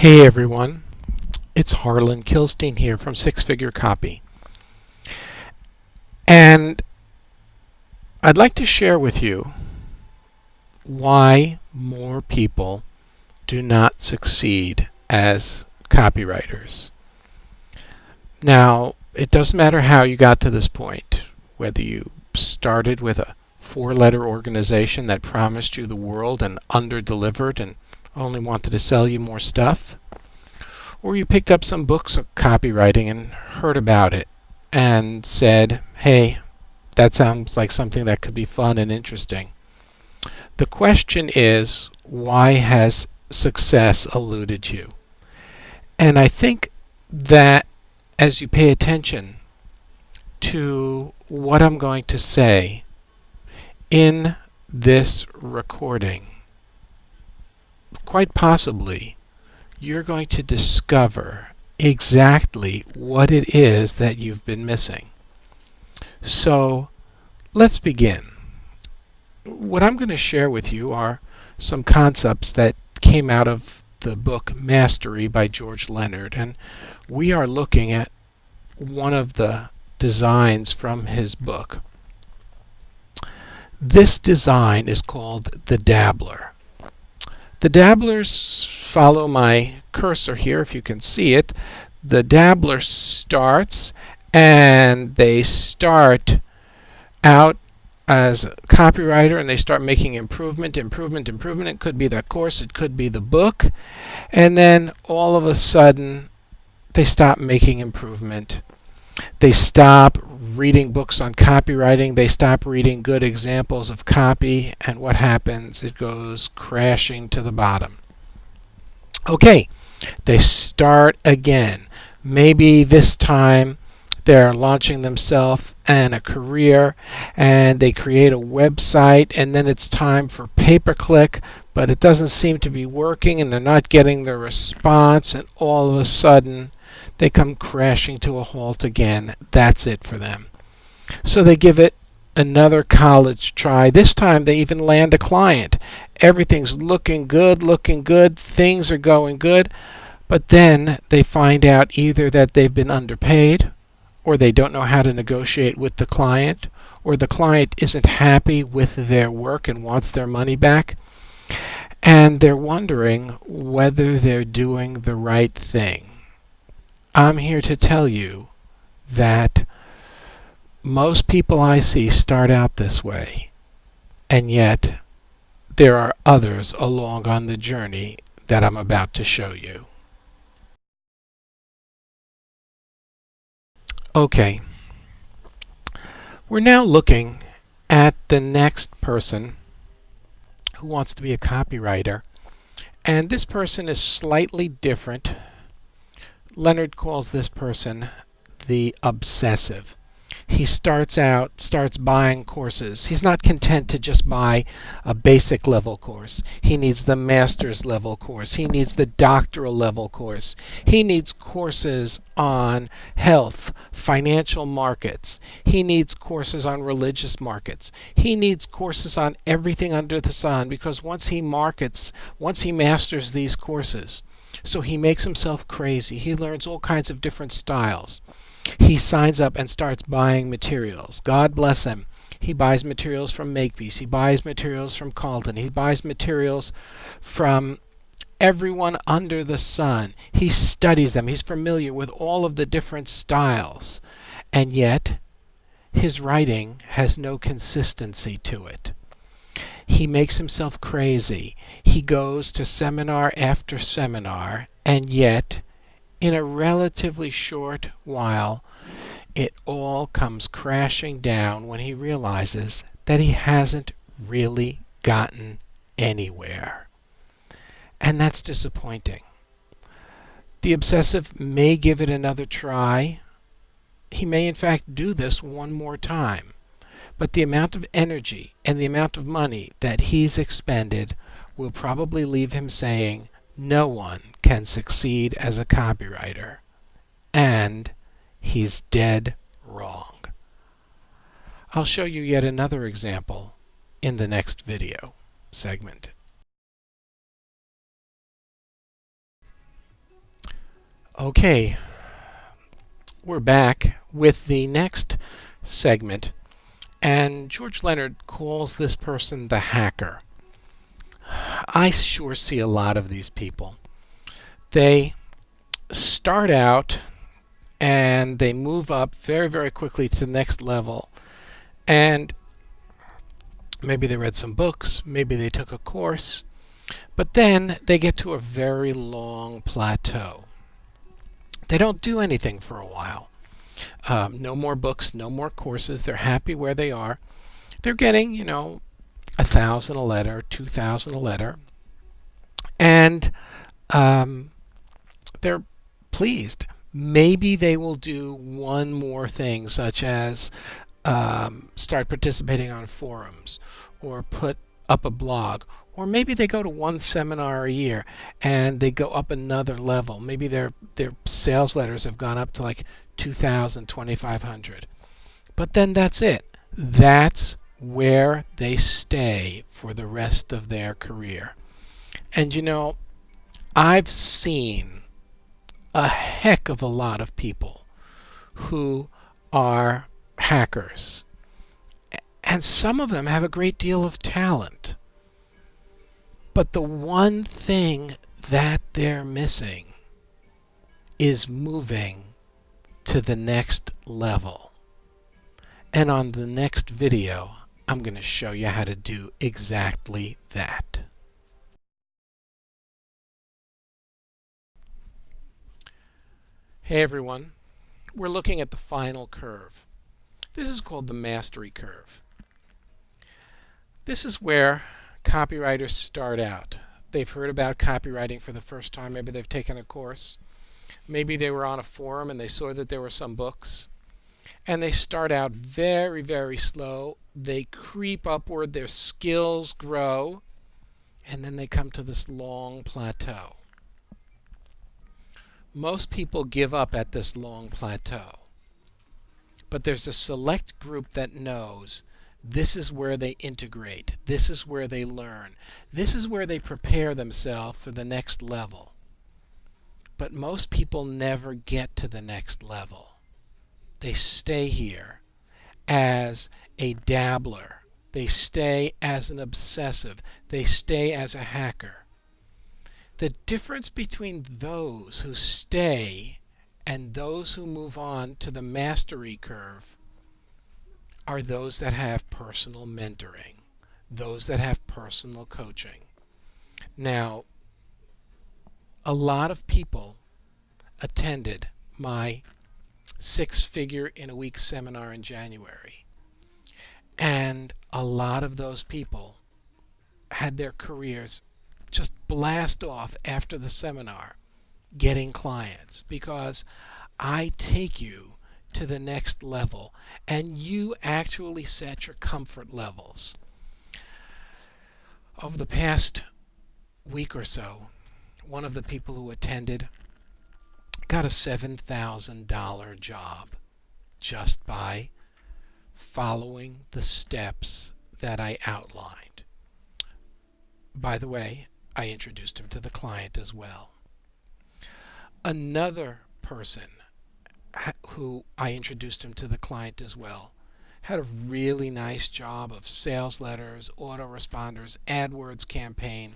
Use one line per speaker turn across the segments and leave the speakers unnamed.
Hey everyone, it's Harlan Kilstein here from Six Figure Copy. And I'd like to share with you why more people do not succeed as copywriters. Now, it doesn't matter how you got to this point, whether you started with a four-letter organization that promised you the world and under-delivered and only wanted to sell you more stuff, or you picked up some books of copywriting and heard about it and said, hey, that sounds like something that could be fun and interesting. The question is, why has success eluded you? And I think that as you pay attention to what I'm going to say in this recording, quite possibly you're going to discover exactly what it is that you've been missing. So let's begin. What I'm going to share with you are some concepts that came out of the book Mastery by George Leonard, and we are looking at one of the designs from his book. This design is called the Dabbler. The dabblers follow my cursor here, if you can see it. The dabbler starts, and they start out as a copywriter, and they start making improvement. It could be the course, it could be the book, and then all of a sudden they stop making improvement. They stop reading books on copywriting, they stop reading good examples of copy, and what happens? It goes crashing to the bottom. Okay, they start again. Maybe this time they're launching themselves and a career, and they create a website, and then it's time for pay-per-click, but it doesn't seem to be working, and they're not getting the response, and all of a sudden they come crashing to a halt again. That's it for them. So they give it another college try. This time they even land a client. Everything's looking good, things are going good, but then they find out either that they've been underpaid, or they don't know how to negotiate with the client, or the client isn't happy with their work and wants their money back, and they're wondering whether they're doing the right thing. I'm here to tell you that most people I see start out this way, and yet there are others along on the journey that I'm about to show you. Okay, we're now looking at the next person who wants to be a copywriter, and this person is slightly different. Leonard calls this person the obsessive. He starts buying courses. He's not content to just buy a basic level course. He needs the master's level course. He needs the doctoral level course. He needs courses on health, financial markets. He needs courses on religious markets. He needs courses on everything under the sun, because once he masters these courses, so he makes himself crazy. He learns all kinds of different styles. He signs up and starts buying materials. God bless him. He buys materials from Makepeace. He buys materials from Calden. He buys materials from everyone under the sun. He studies them. He's familiar with all of the different styles. And yet, his writing has no consistency to it. He makes himself crazy. He goes to seminar after seminar, and yet, in a relatively short while, it all comes crashing down when he realizes that he hasn't really gotten anywhere. And that's disappointing. The obsessive may give it another try. He may in fact do this one more time. But the amount of energy and the amount of money that he's expended will probably leave him saying, no one can succeed as a copywriter. And he's dead wrong. I'll show you yet another example in the next video segment. Okay, we're back with the next segment, and George Leonard calls this person the hacker. I sure see a lot of these people. They start out and they move up very, very quickly to the next level. And maybe they read some books, maybe they took a course, but then they get to a very long plateau. They don't do anything for a while. No more books, no more courses. They're happy where they are. They're getting, 1,000 a letter, 2,000 a letter, and they're pleased. Maybe they will do one more thing, such as start participating on forums or put up a blog. Or maybe they go to one seminar a year and they go up another level. Maybe their sales letters have gone up to like 2,000, 2,500. But then that's it. That's where they stay for the rest of their career. And I've seen a heck of a lot of people who are hackers. And some of them have a great deal of talent. But the one thing that they're missing is moving to the next level. And on the next video, I'm going to show you how to do exactly that. Hey everyone, we're looking at the final curve. This is called the mastery curve. This is where copywriters start out. They've heard about copywriting for the first time. Maybe they've taken a course. Maybe they were on a forum and they saw that there were some books. And they start out very, very slow. They creep upward. Their skills grow. And then they come to this long plateau. Most people give up at this long plateau. But there's a select group that knows this is where they integrate. This is where they learn. This is where they prepare themselves for the next level. But most people never get to the next level. They stay here as a dabbler. They stay as an obsessive. They stay as a hacker. The difference between those who stay and those who move on to the mastery curve are those that have personal mentoring, those that have personal coaching. Now, a lot of people attended my 6 Figure in a Week seminar in January. And a lot of those people had their careers just blast off after the seminar getting clients, because I take you to the next level and you actually set your comfort levels. Over the past week or so, one of the people who attended got a $7,000 job just by following the steps that I outlined. By the way, I introduced him to the client as well. Another person who I introduced him to the client as well had a really nice job of sales letters, autoresponders, AdWords campaign,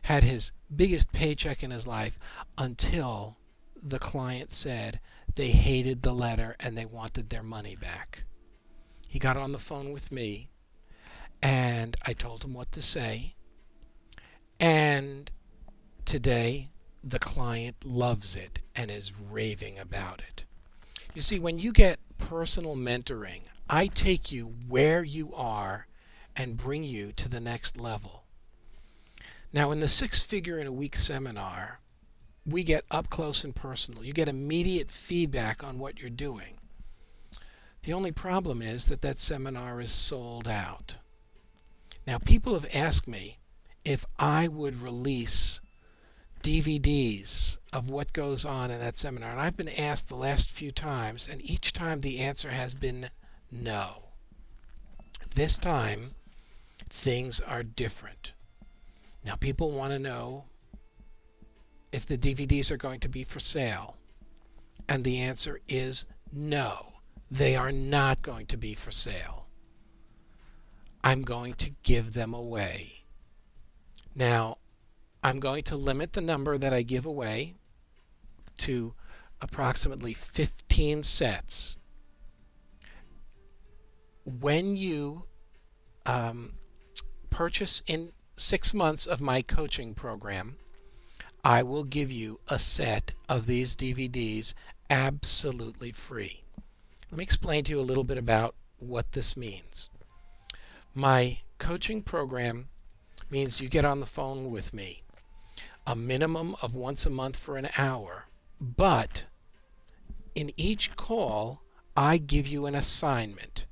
had his biggest paycheck in his life until the client said they hated the letter and they wanted their money back. He got on the phone with me and I told him what to say, and today the client loves it and is raving about it. You see, when you get personal mentoring, I take you where you are and bring you to the next level. Now, in the 6 Figure in a Week seminar, we get up close and personal. You get immediate feedback on what you're doing. The only problem is that that seminar is sold out. Now, people have asked me if I would release DVDs of what goes on in that seminar. And I've been asked the last few times, and each time the answer has been no. This time, things are different. Now, people want to know if the DVDs are going to be for sale. And the answer is no. They are not going to be for sale. I'm going to give them away. Now, I'm going to limit the number that I give away to approximately 15 sets. When you purchase in 6 months of my coaching program, I will give you a set of these DVDs absolutely free. Let me explain to you a little bit about what this means. My coaching program means you get on the phone with me a minimum of once a month for an hour, but in each call I give you an assignment.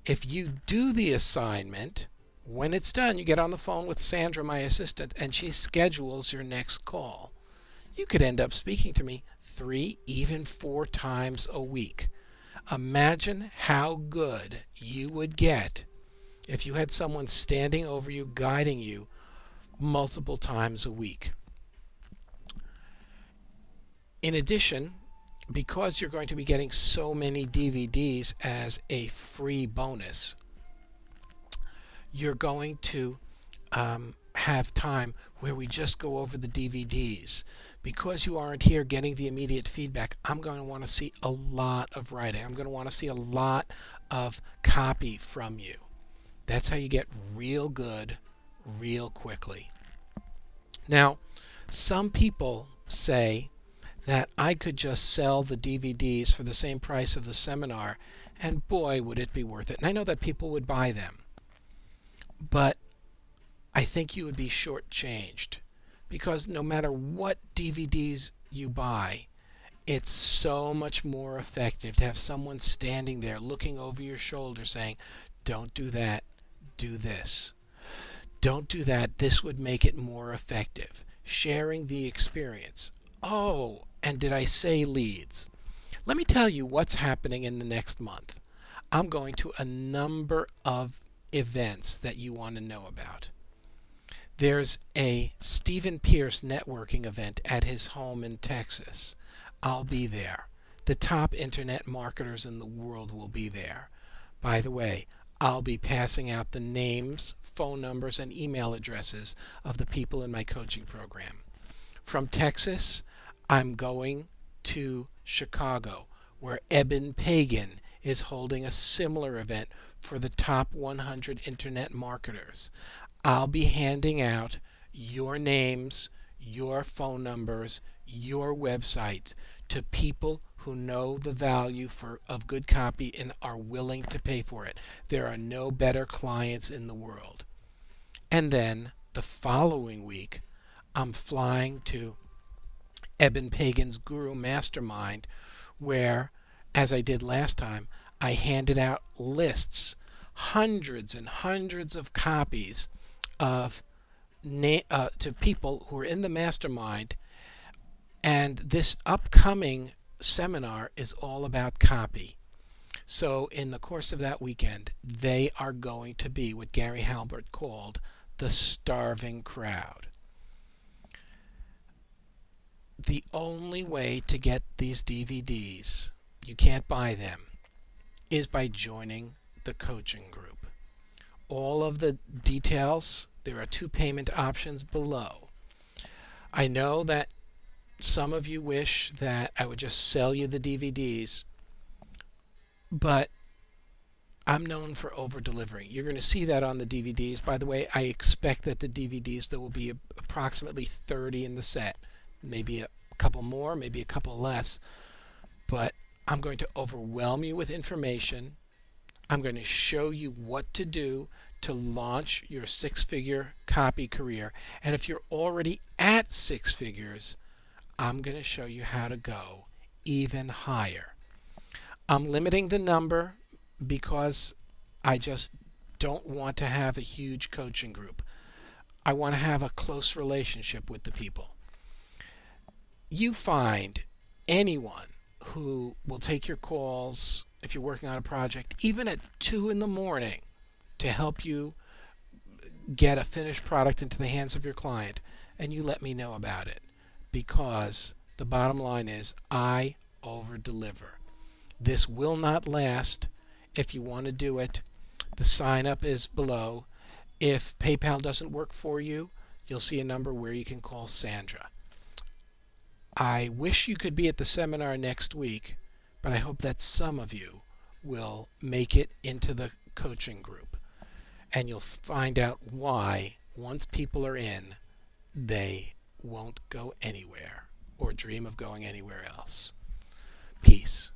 If you do the assignment, when it's done, you get on the phone with Sandra, my assistant, and she schedules your next call. You could end up speaking to me 3, even 4 times a week. Imagine how good you would get if you had someone standing over you, guiding you multiple times a week. In addition, because you're going to be getting so many DVDs as a free bonus, you're going to have time where we just go over the DVDs. Because you aren't here getting the immediate feedback, I'm going to want to see a lot of writing. I'm going to want to see a lot of copy from you. That's how you get real good real quickly. Now, some people say that I could just sell the DVDs for the same price of the seminar, and boy, would it be worth it. And I know that people would buy them, but I think you would be shortchanged, because no matter what DVDs you buy, it's so much more effective to have someone standing there looking over your shoulder saying, don't do that, do this. Don't do that, this would make it more effective. Sharing the experience. Oh, and did I say leads? Let me tell you what's happening in the next month. I'm going to a number of events that you want to know about. There's a Stephen Pierce networking event at his home in Texas. I'll be there. The top internet marketers in the world will be there. By the way, I'll be passing out the names, phone numbers, and email addresses of the people in my coaching program. From Texas, I'm going to Chicago, where Eben Pagan is holding a similar event for the top 100 internet marketers. I'll be handing out your names, your phone numbers, your websites to people who know the value of good copy and are willing to pay for it. There are no better clients in the world. And then the following week, I'm flying to Eben Pagan's Guru Mastermind, where, as I did last time, I handed out lists, hundreds and hundreds of copies of to people who are in the mastermind. And this upcoming seminar is all about copy. So in the course of that weekend, they are going to be what Gary Halbert called the starving crowd. The only way to get these DVDs, you can't buy them, is by joining the coaching group. All of the details, there are 2 payment options below. I know that some of you wish that I would just sell you the DVDs, but I'm known for over-delivering. You're going to see that on the DVDs. By the way, I expect that the DVDs, there will be approximately 30 in the set. Maybe a couple more, maybe a couple less. But I'm going to overwhelm you with information. I'm going to show you what to do to launch your 6-figure copy career. And if you're already at 6 figures, I'm going to show you how to go even higher. I'm limiting the number because I just don't want to have a huge coaching group. I want to have a close relationship with the people. You find anyone who will take your calls if you're working on a project, even at 2 in the morning, to help you get a finished product into the hands of your client, and you let me know about it. Because the bottom line is, I over deliver. This will not last. If you want to do it, the sign up is below. If PayPal doesn't work for you, you'll see a number where you can call Sandra. I wish you could be at the seminar next week, but I hope that some of you will make it into the coaching group. And you'll find out why, once people are in, they won't go anywhere or dream of going anywhere else. Peace.